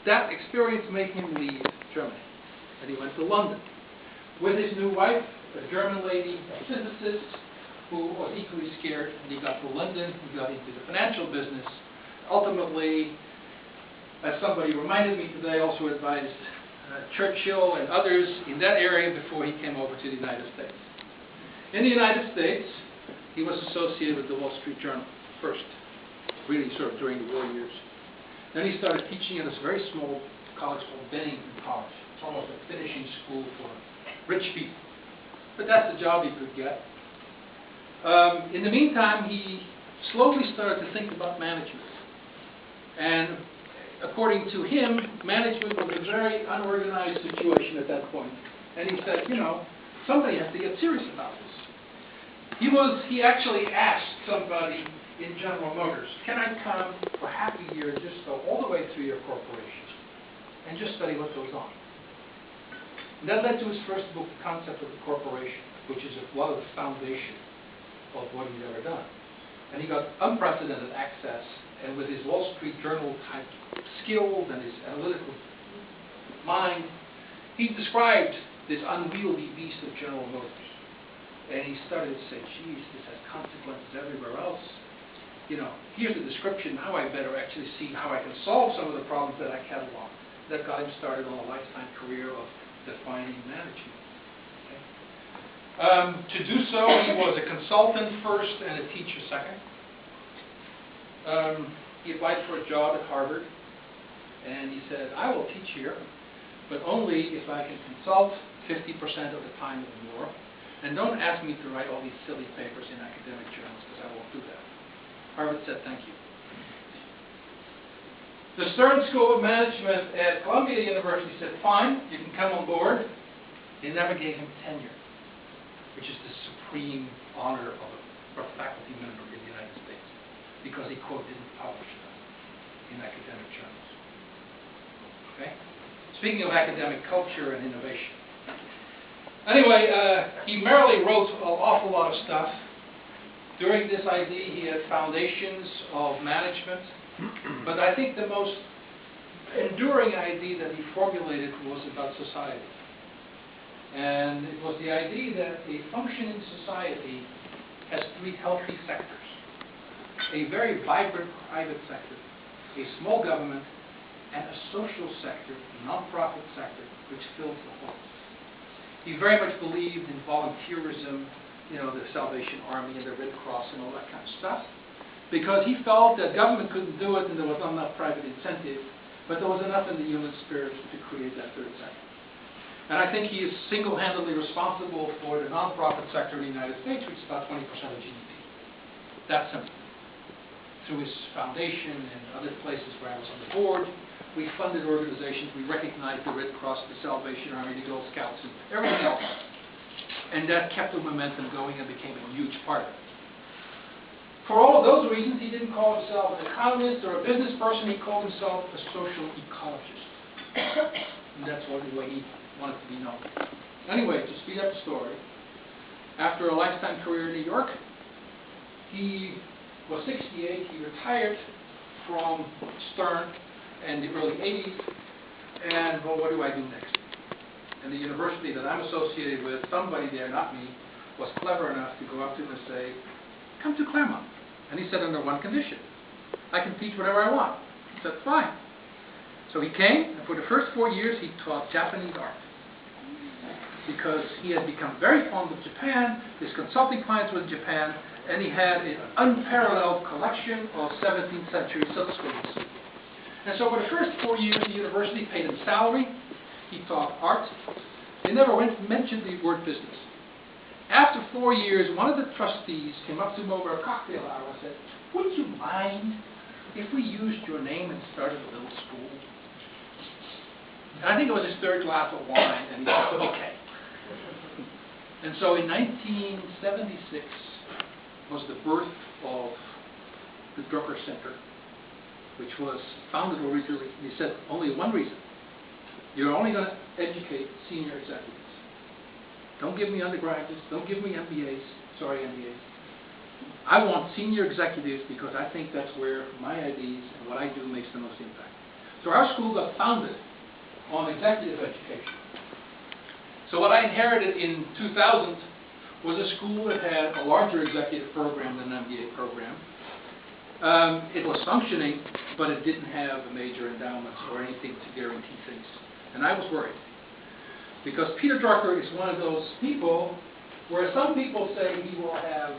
that experience made him leave Germany. And he went to London with his new wife, a German lady, a physicist, who was equally scared. And he got to London, he got into the financial business. Ultimately, as somebody reminded me today, also advised Churchill and others in that area before he came over to the United States. In the United States, he was associated with the Wall Street Journal first, really sort of during the war years. Then he started teaching at this very small college called Bennington College. It's almost a finishing school for rich people. But that's the job he could get. In the meantime, he slowly started to think about management. And according to him, management was a very unorganized situation at that point. And he said, you know, somebody has to get serious about this. He actually asked somebody in General Motors, can I come for half a year and just go all the way through your corporation and just study what goes on? And that led to his first book, The Concept of the Corporation, which is a lot of the foundation of what he's ever done. And he got unprecedented access, and with his Wall Street Journal type skills and his analytical mind, he described this unwieldy beast of General Motors. And he started to say, geez, this has consequences everywhere else. You know, here's the description, now I better actually see how I can solve some of the problems that I catalog. That got him started on a lifetime career of defining management. Okay. To do so, he was a consultant first and a teacher second. He applied for a job at Harvard, and he said, I will teach here, but only if I can consult 50% of the time or more. And don't ask me to write all these silly papers in academic journals, because I won't do that. Harvard said, thank you. The Stern School of Management at Columbia University said, fine, you can come on board. They never gave him tenure, which is the supreme honor of a faculty member in the United States, because he, quote, didn't publish enough in academic journals. Okay? Speaking of academic culture and innovation. Anyway, he merrily wrote an awful lot of stuff. During this ID, he had foundations of management, but I think the most enduring idea that he formulated was about society. And it was the idea that a functioning society has three healthy sectors. A very vibrant private sector, a small government, and a social sector, a non-profit sector, which fills the whole. He very much believed in volunteerism, you know, the Salvation Army and the Red Cross and all that kind of stuff, because he felt that government couldn't do it and there was not enough private incentive, but there was enough in the human spirit to create that third sector. And I think he is single-handedly responsible for the non-profit sector in the United States, which is about 20% of GDP. That's simple. Through his foundation and other places where I was on the board, we funded organizations, we recognized the Red Cross, the Salvation Army, the Girl Scouts, and everything else. And that kept the momentum going and became a huge part of it. For all of those reasons, he didn't call himself an economist or a business person, he called himself a social ecologist. And that's the way he wanted to be known. Anyway, to speed up the story, after a lifetime career in New York, he was 68, he retired from Stern in the early 80s, and, well, what do I do next? And the university that I'm associated with, somebody there, not me, was clever enough to go up to him and say, come to Claremont. And he said, under one condition. I can teach whatever I want. He said, fine. So he came, and for the first 4 years, he taught Japanese art. Because he had become very fond of Japan, his consulting clients were in Japan, and he had an unparalleled collection of 17th century silk screens. And so for the first 4 years, the university paid him salary. He taught art. They never mentioned the word business. After 4 years, one of the trustees came up to him over a cocktail hour and said, would you mind if we used your name and started a little school? And I think it was his third glass of wine, and he said, okay. And so in 1976 was the birth of the Drucker Center, which was founded originally, he said, only one reason. You're only going to educate senior executives. Don't give me undergraduates, don't give me MBAs, sorry, MBAs. I want senior executives because I think that's where my ideas and what I do makes the most impact. So our school got founded on executive education. So what I inherited in 2000 was a school that had a larger executive program than an MBA program. It was functioning, but it didn't have major endowments or anything to guarantee things. And I was worried. Because Peter Drucker is one of those people where some people say he will have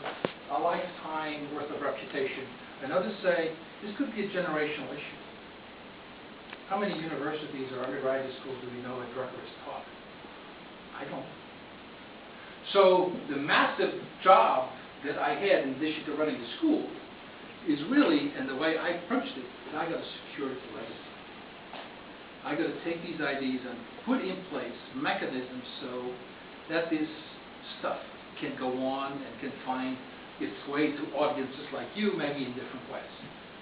a lifetime worth of reputation, and others say this could be a generational issue. How many universities or undergraduate schools do we know that Drucker has taught? I don't. So the massive job that I had in addition to running the school is really, and the way I approached it, is I got to secure its legacy. I got to take these ideas and put in place mechanisms so that this stuff can go on and can find its way to audiences like you, maybe in different ways.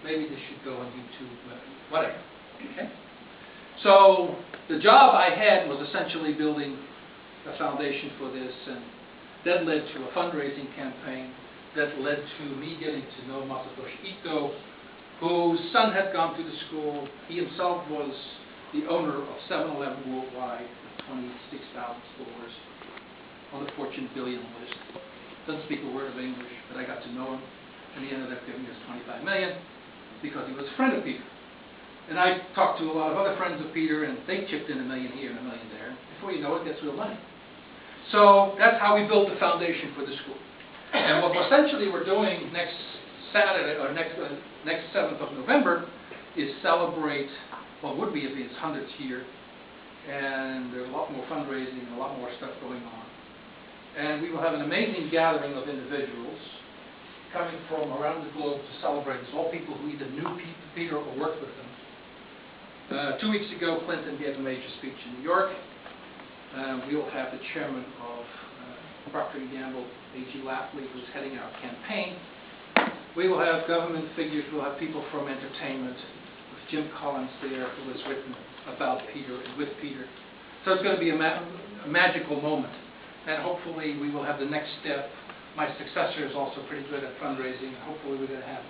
Maybe this should go on YouTube, whatever. Okay? So the job I had was essentially building a foundation for this, and that led to a fundraising campaign that led to me getting to know Masatoshi Ito, whose son had gone to the school. He himself was the owner of 7-Eleven worldwide with 26,000 stores on the Fortune billion list. Doesn't speak a word of English, but I got to know him, and he ended up giving us $25 million because he was a friend of Peter. And I talked to a lot of other friends of Peter, and they chipped in $1 million here and $1 million there. Before you know it, that's real money. So that's how we built the foundation for the school. And what essentially we're doing next Saturday, or next 7th of November, is celebrate what would be its 100th year. And there's a lot more fundraising and a lot more stuff going on. And we will have an amazing gathering of individuals coming from around the globe to celebrate this. All people who either knew Peter or worked with him. 2 weeks ago, Clinton gave a major speech in New York. We will have the chairman of Procter & Gamble, A.G. Lafley, who's heading our campaign. We will have government figures. We'll have people from entertainment, with Jim Collins there, who has written about Peter and with Peter. So it's going to be a magical moment. And hopefully we will have the next step. My successor is also pretty good at fundraising. Hopefully we're going to have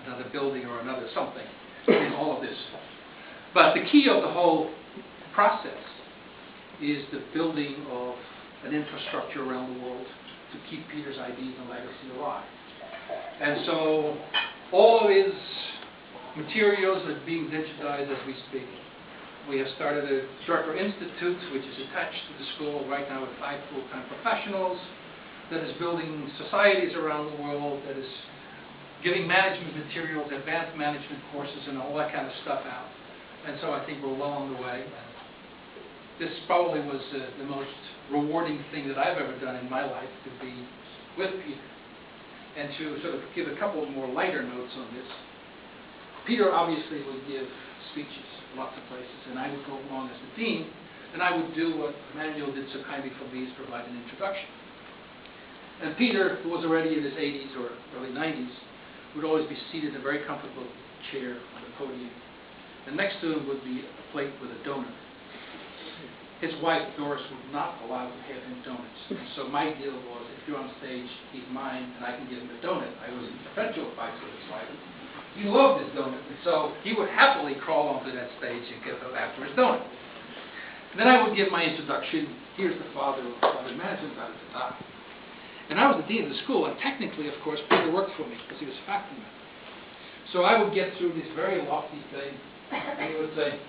another building or another something in all of this. But the key of the whole process is the building of an infrastructure around the world to keep Peter's ideas and legacy alive. And so all of his materials are being digitized as we speak. We have started a Drucker Institute, which is attached to the school right now with 5 full-time professionals, that is building societies around the world, that is giving management materials, advanced management courses, and all that kind of stuff out. And so I think we're well on the way. This probably was the most rewarding thing that I've ever done in my life, to be with Peter. And to sort of give a couple more lighter notes on this, Peter obviously would give speeches lots of places, and I would go along as the dean, and I would do what Emmanuel did so kindly for me, is provide an introduction. And Peter, who was already in his 80s or early 90s, would always be seated in a very comfortable chair on the podium. And next to him would be a plate with a donut. His wife, Doris, would not allow to have him donuts. And so my deal was, if you're on stage, he's mine, and I can give him a donut. I was in perpetual fights with his wife. He loved his donut, and so he would happily crawl onto that stage and get up after his donut. And then I would give my introduction. Here's the father of the management, and I was the dean of the school, and technically, of course, Peter worked for me because he was a faculty member. So I would get through this very lofty thing, and he would say,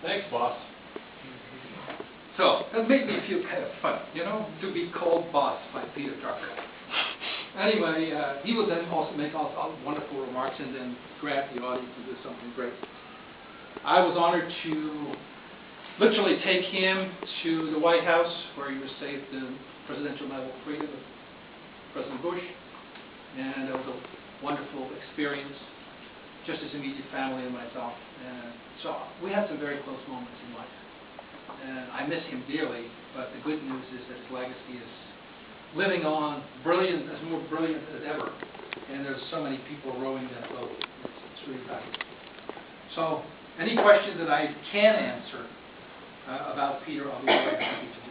"Thanks, boss." So that made me feel kind of fun, you know, to be called boss by Peter Drucker. Anyway, he would then also make all wonderful remarks and then grab the audience and do something great. I was honored to literally take him to the White House, where he received the Presidential Medal of Freedom of President Bush, and it was a wonderful experience, just his immediate family and myself. And so we had some very close moments in life. And I miss him dearly, but the good news is that his legacy is living on, brilliant, as more brilliant as ever. And there's so many people rowing that boat. It's really valuable. So, any questions that I can answer about Peter, I'll be very happy to do.